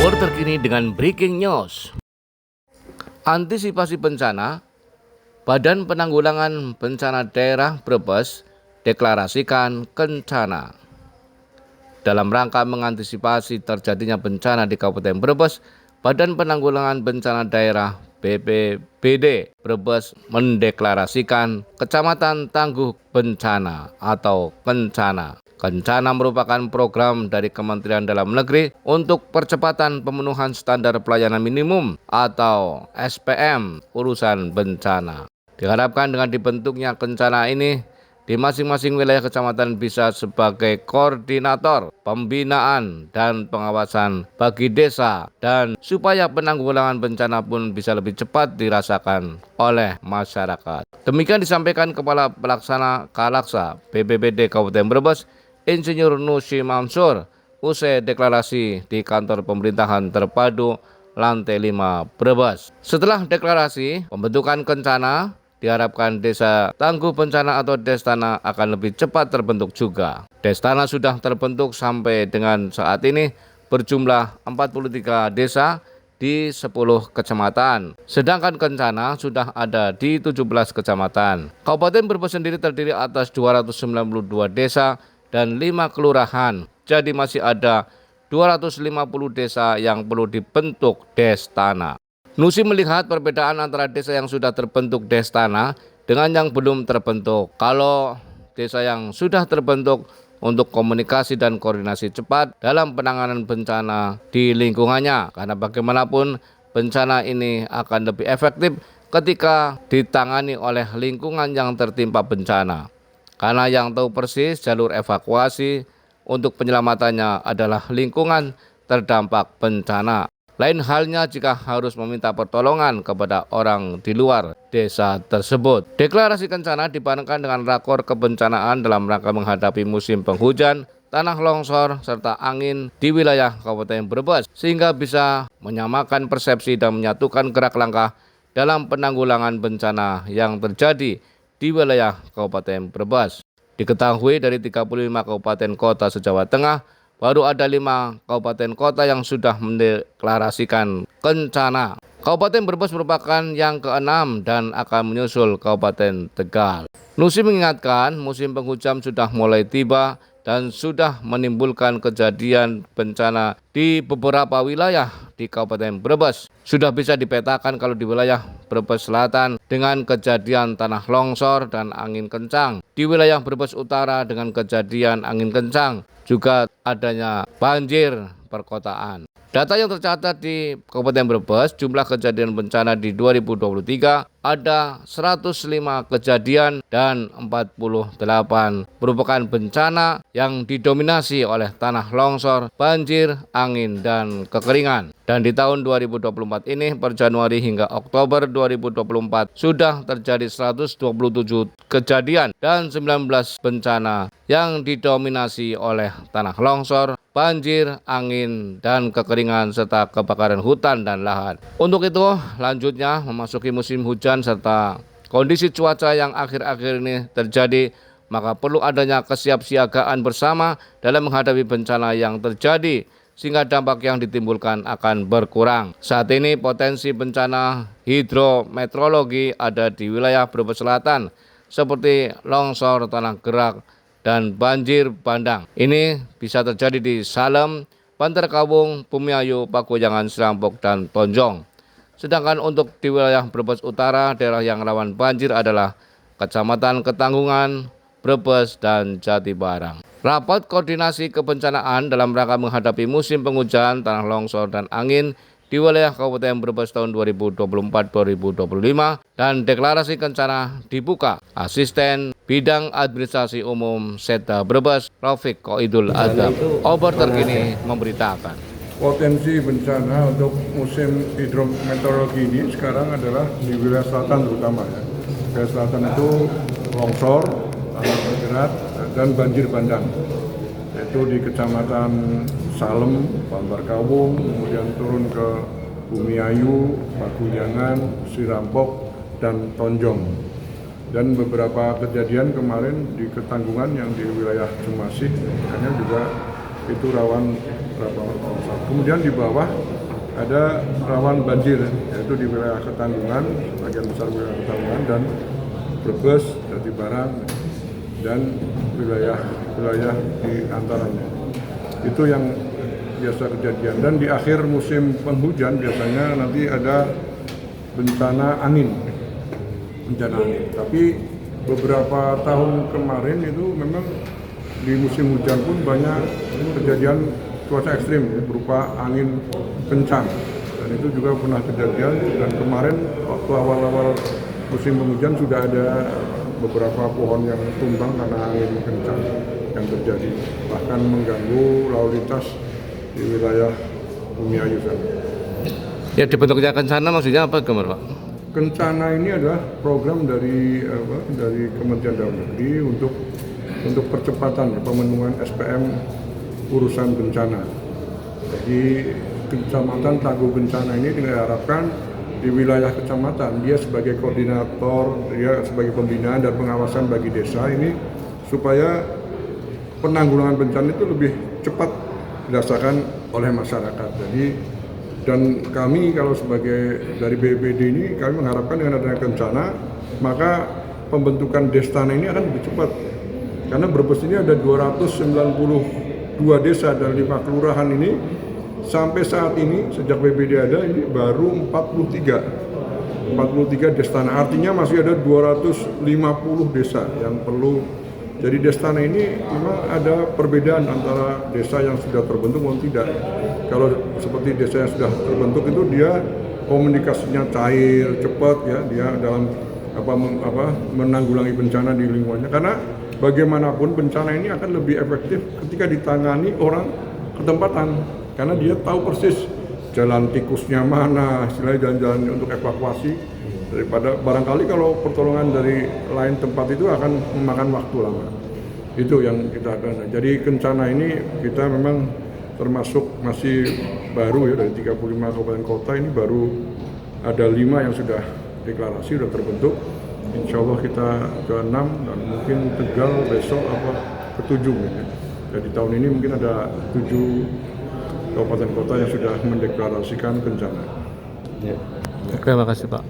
Kabar terkini dengan breaking news. Antisipasi bencana, Badan Penanggulangan Bencana Daerah Brebes deklarasikan kencana. Dalam rangka mengantisipasi terjadinya bencana di Kabupaten Brebes, Badan Penanggulangan Bencana Daerah BPBD Brebes mendeklarasikan Kecamatan Tangguh Bencana atau Kencana. Kencana merupakan program dari Kementerian Dalam Negeri untuk percepatan pemenuhan standar pelayanan minimum atau SPM urusan bencana. Diharapkan dengan dibentuknya Kencana ini, di masing-masing wilayah kecamatan bisa sebagai koordinator pembinaan dan pengawasan bagi desa, dan supaya penanggulangan bencana pun bisa lebih cepat dirasakan oleh masyarakat. Demikian disampaikan Kepala Pelaksana Kalaksa BPBD Kabupaten Brebes, Insinyur Nusi Mansur, usai deklarasi di kantor pemerintahan terpadu lantai 5 Brebes. Setelah deklarasi pembentukan Kencana, diharapkan Desa Tangguh Bencana atau Destana akan lebih cepat terbentuk juga. Destana sudah terbentuk sampai dengan saat ini berjumlah 43 desa di 10 kecamatan. Sedangkan Kencana sudah ada di 17 kecamatan. Kabupaten Brebes sendiri terdiri atas 292 desa dan 5 kelurahan. Jadi masih ada 250 desa yang perlu dibentuk Destana. Nusi melihat perbedaan antara desa yang sudah terbentuk Destana dengan yang belum terbentuk. Kalau desa yang sudah terbentuk untuk komunikasi dan koordinasi cepat dalam penanganan bencana di lingkungannya, karena bagaimanapun bencana ini akan lebih efektif ketika ditangani oleh lingkungan yang tertimpa bencana, karena yang tahu persis jalur evakuasi untuk penyelamatannya adalah lingkungan terdampak bencana. Lain halnya jika harus meminta pertolongan kepada orang di luar desa tersebut. Deklarasi Kencana dibarengkan dengan rakor kebencanaan dalam rangka menghadapi musim penghujan, tanah longsor, serta angin di wilayah Kabupaten Brebes, sehingga bisa menyamakan persepsi dan menyatukan gerak langkah dalam penanggulangan bencana yang terjadi di wilayah Kabupaten Brebes. Diketahui dari 35 kabupaten kota se-Jawa Tengah, baru ada 5 kabupaten kota yang sudah mendeklarasikan Kencana. Kabupaten Brebes merupakan yang ke-6 dan akan menyusul Kabupaten Tegal. Nusi mengingatkan musim penghujan sudah mulai tiba dan sudah menimbulkan kejadian bencana di beberapa wilayah di Kabupaten Brebes. Sudah bisa dipetakan kalau di wilayah Brebes Selatan dengan kejadian tanah longsor dan angin kencang. Di wilayah Brebes Utara dengan kejadian angin kencang. Juga adanya banjir perkotaan. Data yang tercatat di Kabupaten Brebes, jumlah kejadian bencana di 2023 ada 105 kejadian dan 48 merupakan bencana yang didominasi oleh tanah longsor, banjir, angin, dan kekeringan. Dan di tahun 2024 ini per Januari hingga Oktober 2024 sudah terjadi 127 kejadian dan 19 bencana yang didominasi oleh tanah longsor, banjir, angin, dan kekeringan serta kebakaran hutan dan lahan. Untuk itu, lanjutnya memasuki musim hujan serta kondisi cuaca yang akhir-akhir ini terjadi, maka perlu adanya kesiapsiagaan bersama dalam menghadapi bencana yang terjadi sehingga dampak yang ditimbulkan akan berkurang. Saat ini potensi bencana hidrometeorologi ada di wilayah Brebes Selatan seperti longsor tanah gerak dan banjir bandang. Ini bisa terjadi di Salem, Bantarkawung, Bumiayu, Pakuyangan, Serampok, dan Tonjong. Sedangkan untuk di wilayah Brebes Utara, daerah yang rawan banjir adalah Kecamatan Ketanggungan, Brebes, dan Jatibarang. Rapat koordinasi kebencanaan dalam rangka menghadapi musim penghujan, tanah longsor, dan angin di wilayah Kabupaten Brebes tahun 2024-2025 dan deklarasi Kencana dibuka. Asisten Bidang Administrasi Umum Setda Brebes, Rafiq Koidul Adab, Ober terkini memberitakan. Potensi bencana untuk musim hidrometeorologi ini sekarang adalah di wilayah selatan terutama ya. Wilayah selatan itu longsor, tanah bergerak, dan banjir bandang. Yaitu di Kecamatan Salem, Bantarkawung, kemudian turun ke Bumiayu, Pakuyangan, Serampok, dan Tonjong. Dan beberapa kejadian kemarin di Ketanggungan yang di wilayah Jumasih, makanya juga itu rawan longsor. Kemudian di bawah ada rawan banjir, yaitu di wilayah Ketanggungan, bagian besar wilayah Ketanggungan, dan Brebes, Jatibarang, dan wilayah di antaranya. Itu yang biasa kejadian. Dan di akhir musim penghujan biasanya nanti ada bencana angin. Tapi beberapa tahun kemarin itu memang di musim hujan pun banyak kejadian cuaca ekstrim ya, berupa angin kencang, dan itu juga pernah kejadian. Dan kemarin waktu awal-awal musim penghujan sudah ada beberapa pohon yang tumbang karena angin kencang yang terjadi, bahkan mengganggu lalu lintas di wilayah Bumiayu sana. Ya, dibentuknya kencana maksudnya apa, Gambar Pak? Kencana ini adalah program dari Kementerian Dalam Negeri untuk percepatan pemenuhan SPM urusan bencana. Jadi Kecamatan Tangguh Bencana ini diharapkan di wilayah kecamatan dia sebagai koordinator, dia sebagai pembinaan dan pengawasan bagi desa ini supaya penanggulangan bencana itu lebih cepat dirasakan oleh masyarakat. Jadi dan kami kalau sebagai dari BPBD ini kami mengharapkan dengan adanya kencana maka pembentukan Destana ini akan lebih cepat. Karena Brebes ini ada 292 desa dan 5 kelurahan ini, sampai saat ini sejak BPBD ada ini baru 43 Destana. Artinya masih ada 250 desa yang perlu. Jadi Destana ini memang ada perbedaan antara desa yang sudah terbentuk maupun tidak. Kalau seperti desa yang sudah terbentuk itu dia komunikasinya cair, cepat ya, dia dalam menanggulangi bencana di lingkungannya. Karena bagaimanapun bencana ini akan lebih efektif ketika ditangani orang ketempatan, karena dia tahu persis jalan tikusnya mana, istilahnya jalan-jalan untuk evakuasi, daripada barangkali kalau pertolongan dari lain tempat itu akan memakan waktu lama. Itu yang kita akan. Jadi kencana ini kita memang termasuk masih baru ya, dari 35 kabupaten kota ini baru ada 5 yang sudah deklarasi, sudah terbentuk. Insya Allah kita ke-6 dan mungkin Tegal besok ke-7 ya. Jadi tahun ini mungkin ada 7 kabupaten kota yang sudah mendeklarasikan bencana. Ya. Terima kasih Pak.